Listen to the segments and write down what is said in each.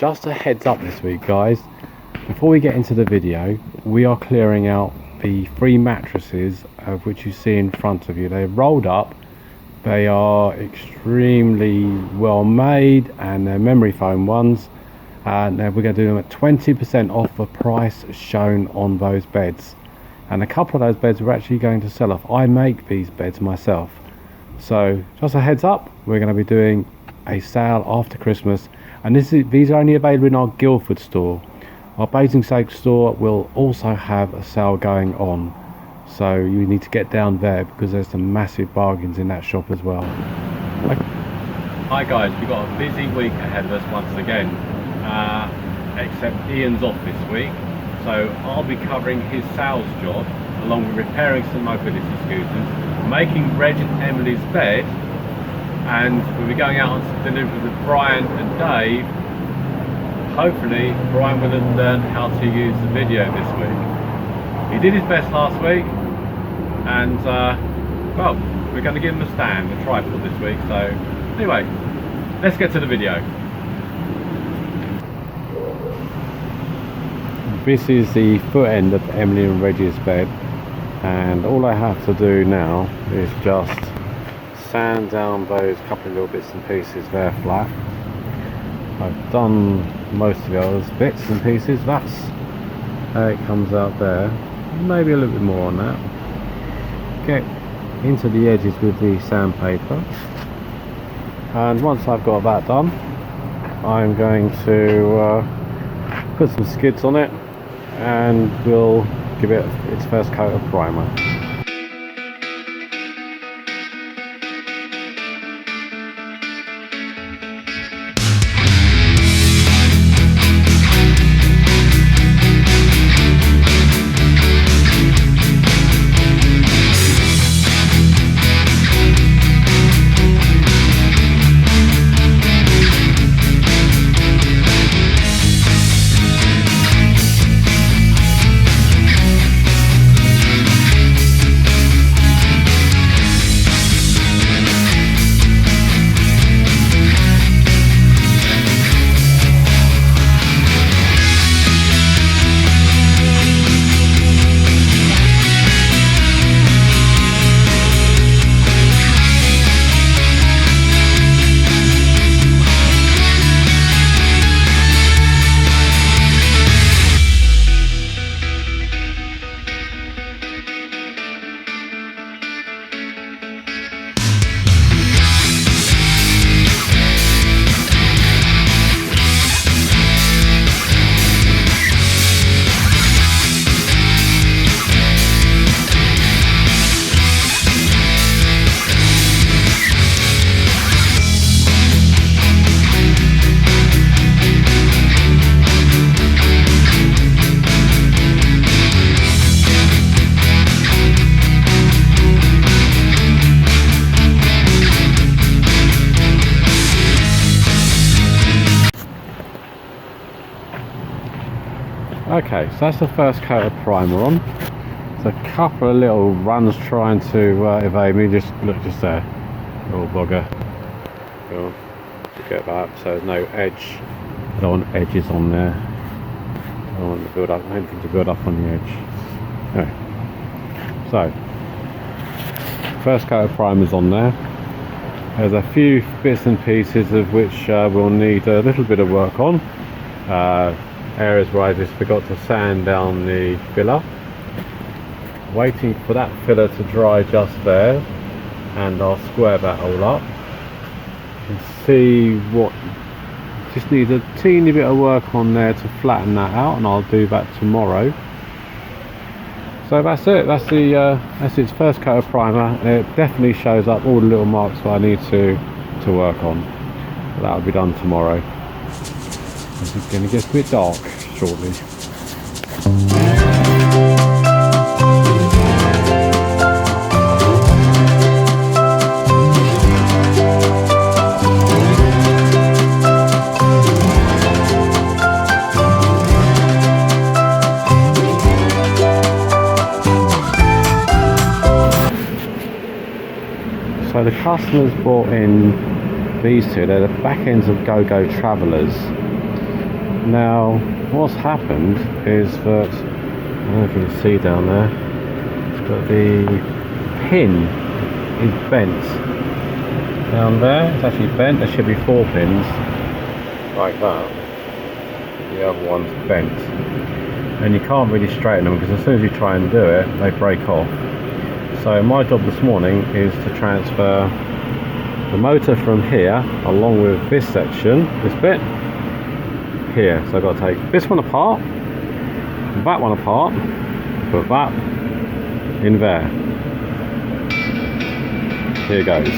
just a heads up this week, guys, before we get into the video, we are clearing out the 3 mattresses of which you see in front of you. They're rolled up, they are extremely well made, and they're memory foam ones, and we're going to do them at 20% off the price shown on those beds. And a couple of those beds we're actually going to sell off. I make these beds myself, so just a heads up, we're going to be doing a sale after Christmas, and these are only available in our Guildford store. Our Basingstoke store will also have a sale going on, so you need to get down there because there's some massive bargains in that shop as well. Hi guys, we've got a busy week ahead of us once again, except Ian's off this week, so I'll be covering his sales job along with repairing some mobility scooters, making Reg and Emily's bed, and we'll be going out on some deliveries with Brian and Dave. Hopefully Brian will have learned how to use the video this week. He did his best last week, and well, we're going to give him a stand, a tripod this week. So anyway, let's get to the video. This is the foot end of Emily and Reggie's bed, and all I have to do now is just sand down those couple of little bits and pieces there flat. I've done most of the others bits and pieces. That's how it comes out there, maybe a little bit more on that. Get into the edges with the sandpaper, and once I've got that done, I'm going to put some skids on it, and we'll give it its first coat of primer. Okay, so that's the first coat of primer on. There's a couple of little runs trying to evade me. Just look, just there, little bugger. Cool. Get that, so there's no edge. I don't want edges on there. I don't want to build up anything to build up on the edge. Anyway, so first coat of primer's on there. There's a few bits and pieces of which we'll need a little bit of work on. Areas where I just forgot to sand down the filler. Waiting for that filler to dry just there, and I'll square that all up. You can see what just needs a teeny bit of work on there to flatten that out, and I'll do that tomorrow. So that's it. That's its first coat of primer. It definitely shows up all the little marks that I need to work on. That'll be done tomorrow. It's going to get a bit dark shortly. So the customers brought in these two. They're the back ends of Go-Go Travelers. Now, what's happened is that, I don't know if you can see down there, but the pin is bent. Down there, it's actually bent. There should be 4 pins, like that. The other one's bent. And you can't really straighten them, because as soon as you try and do it, they break off. So my job this morning is to transfer the motor from here, along with this section, this bit, here. So I've got to take this one apart, that one apart, put that in there. Here goes.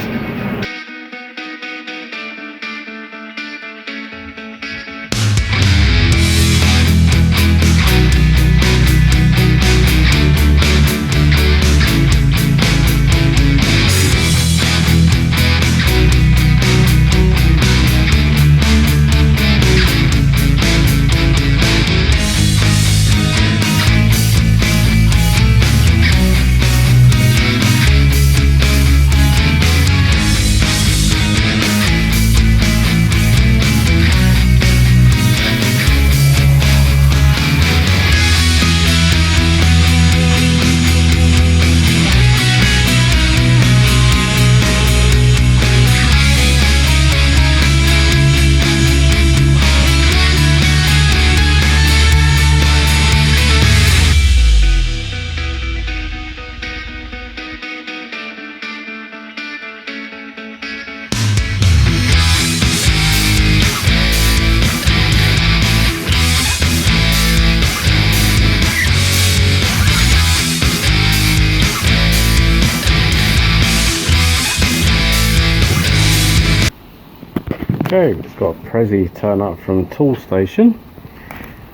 Okay, just got a Prezi turn up from Tool Station,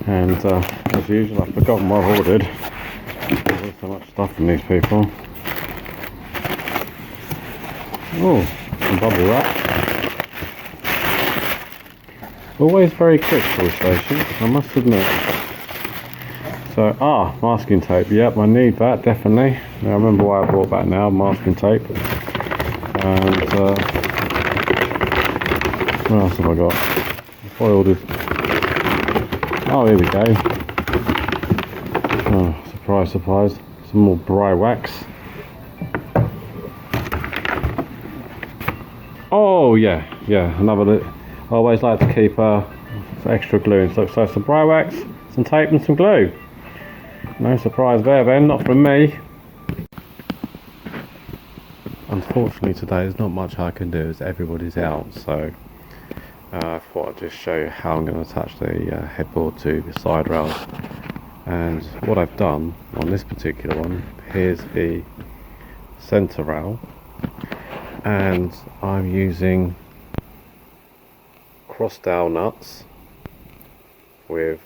and as usual I've forgotten what I've ordered. There's so much stuff from these people. Oh, some bubble wrap. Always very quick, Tool Station, I must admit. So, masking tape, yep, I need that, definitely. Now, I remember why I bought that now, masking tape. And what else have I got? I ordered. Oh, here we go. Oh, surprise, surprise. Some more dry wax. Oh, yeah, another. I always like to keep some extra glue and stuff. So some dry wax, some tape, and some glue. No surprise there, then. Not from me. Unfortunately, today there's not much I can do as everybody's out. So. I thought I'd just show you how I'm going to attach the headboard to the side rails. And what I've done on this particular one, here's the centre rail, and I'm using cross dowel nuts with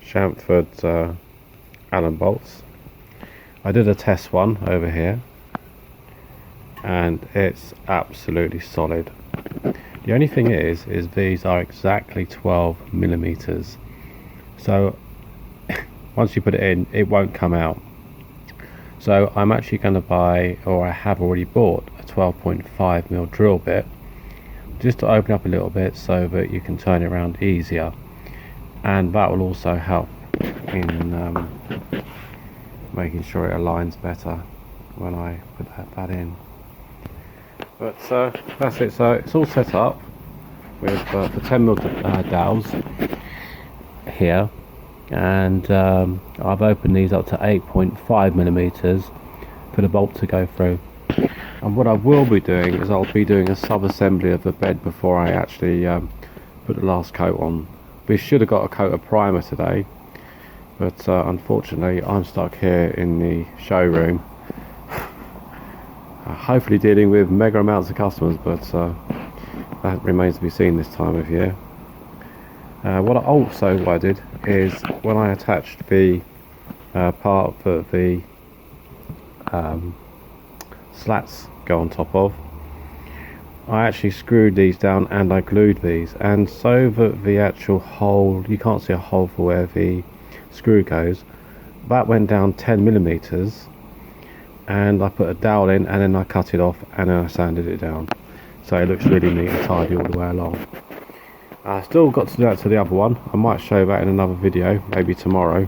chamfered Allen bolts. I did a test one over here, and it's absolutely solid. The only thing is these are exactly 12 millimeters. So once you put it in, it won't come out. So I'm actually going to buy, or I have already bought, a 12.5 mil drill bit, just to open up a little bit so that you can turn it around easier. And that will also help in making sure it aligns better when I put that in. But that's it. So it's all set up with the 10 mil dowels here, and I've opened these up to 8.5 millimeters for the bolt to go through. And what I will be doing is I'll be doing a sub-assembly of the bed before I actually put the last coat on. We should have got a coat of primer today, but unfortunately I'm stuck here in the showroom. Hopefully dealing with mega amounts of customers, but that remains to be seen this time of year. What I did is when I attached the part that the slats go on top of, I actually screwed these down and I glued these, and so that the actual hole, you can't see a hole for where the screw goes, that went down 10 millimeters, and I put a dowel in and then I cut it off and then I sanded it down, so it looks really neat and tidy all the way along. I still got to do that to the other one. I might show that in another video, maybe tomorrow,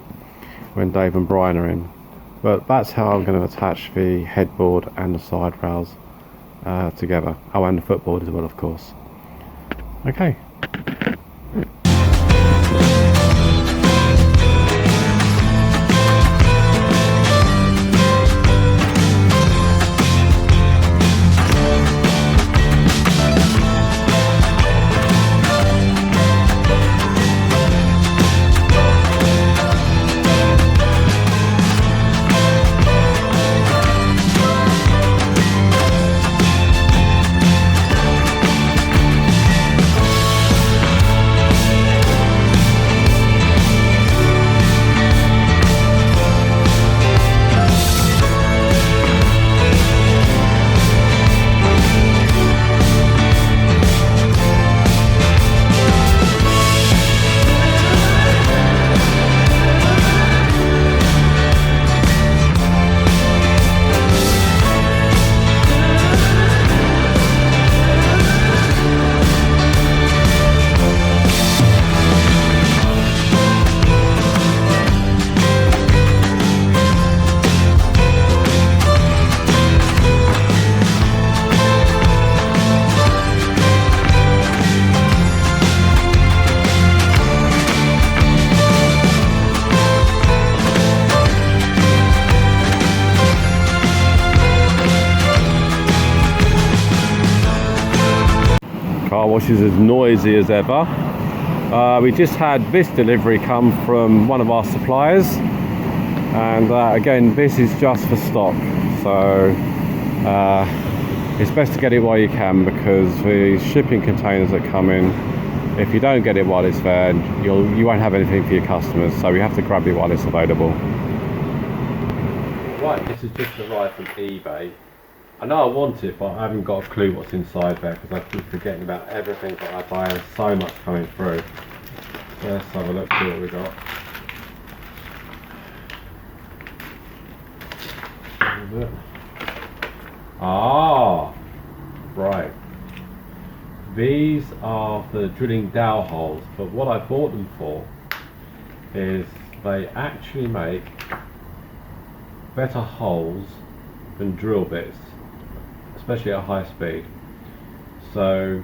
when Dave and Brian are in. But that's how I'm going to attach the headboard and the side rails together. Oh, and the footboard as well, of course. Okay. Car wash is as noisy as ever. We just had this delivery come from one of our suppliers, and again, this is just for stock, so it's best to get it while you can, because the shipping containers that come in, if you don't get it while it's there, you won't have anything for your customers, so you have to grab it while it's available. Right, this has just arrived from eBay. I know I want it, but I haven't got a clue what's inside there because I keep forgetting about everything that I buy. There's so much coming through. So let's have a look, see what we got. Ah, right. These are the drilling dowel holes, but what I bought them for is they actually make better holes than drill bits, especially at high speed. So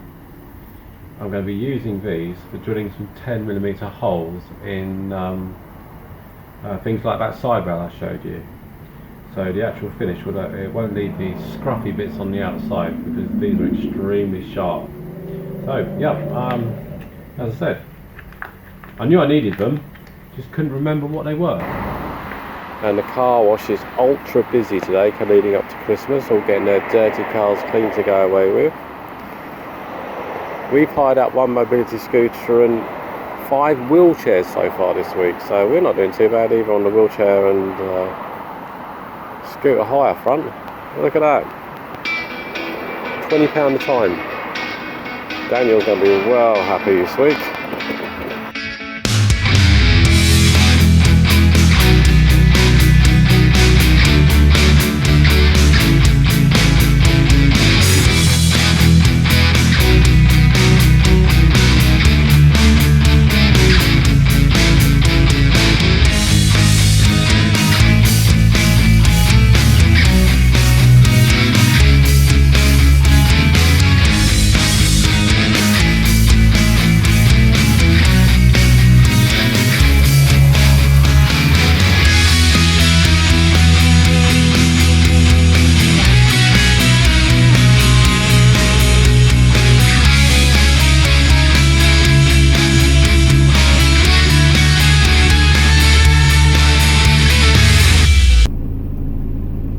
I'm going to be using these for drilling some 10mm holes in things like that side rail I showed you. So the actual finish it won't leave these scruffy bits on the outside, because these are extremely sharp. So yeah, as I said, I knew I needed them, just couldn't remember what they were. And the car wash is ultra busy today, leading up to Christmas, all getting their dirty cars clean to go away with. We've hired out one mobility scooter and 5 wheelchairs so far this week, so we're not doing too bad either on the wheelchair and scooter hire front. Look at that, £20 a time. Daniel's going to be well happy this week.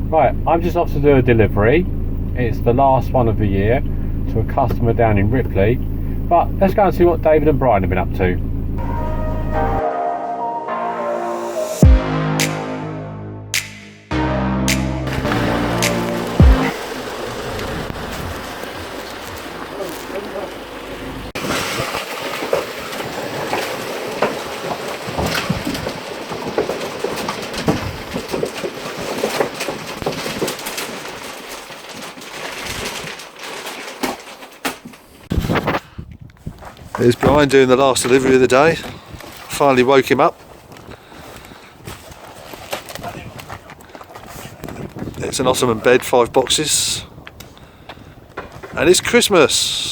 Right, I'm just off to do a delivery. It's the last one of the year to a customer down in Ripley. But let's go and see what David and Brian have been up to. There's Brian doing the last delivery of the day. Finally woke him up. It's an Ottoman bed, 5 boxes. And it's Christmas.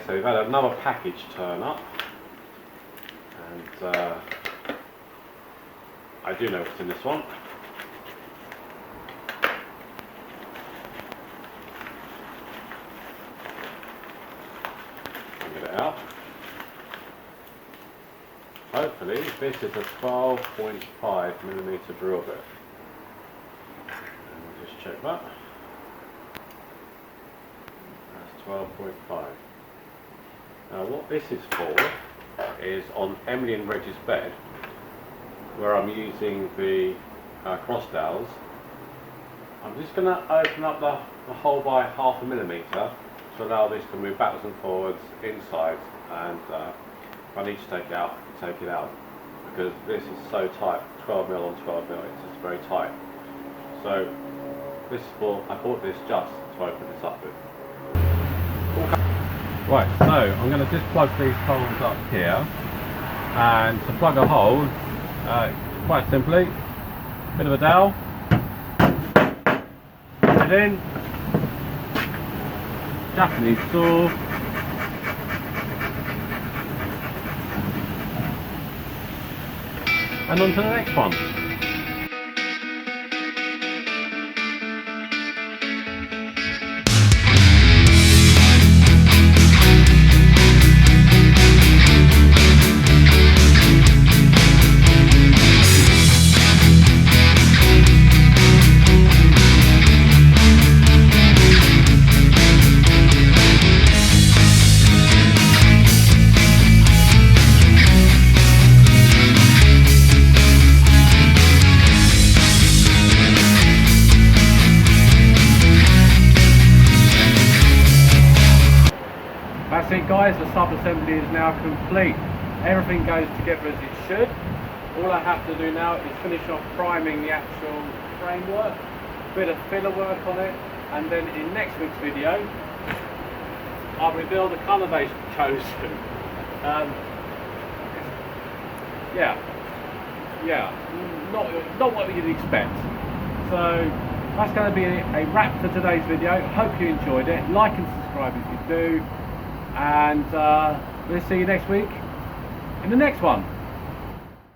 We've had another package turn up, and I do know what's in this one. Get it out. Hopefully this is a 12.5mm drill bit. And we'll just check that. That's 12.5. Now what this is for is on Emily and Reggie's bed, where I'm using the cross dowels. I'm just going to open up the hole by 0.5mm to allow this to move backwards and forwards inside, and if I need to take it out, take it out, because this is so tight, 12mm on 12mm, it's just very tight. So this is for, I bought this just to open this up with. Right, so I'm going to just plug these holes up here, and to plug a hole, quite simply, bit of a dowel, put it in, Japanese saw, and on to the next one. That's it guys, the sub-assembly is now complete. Everything goes together as it should. All I have to do now is finish off priming the actual framework, a bit of filler work on it, and then in next week's video I'll reveal the colour they've chosen. Not what you'd expect. So that's going to be a wrap for today's video. Hope you enjoyed it. Like and subscribe if you do. And we'll see you next week in the next one.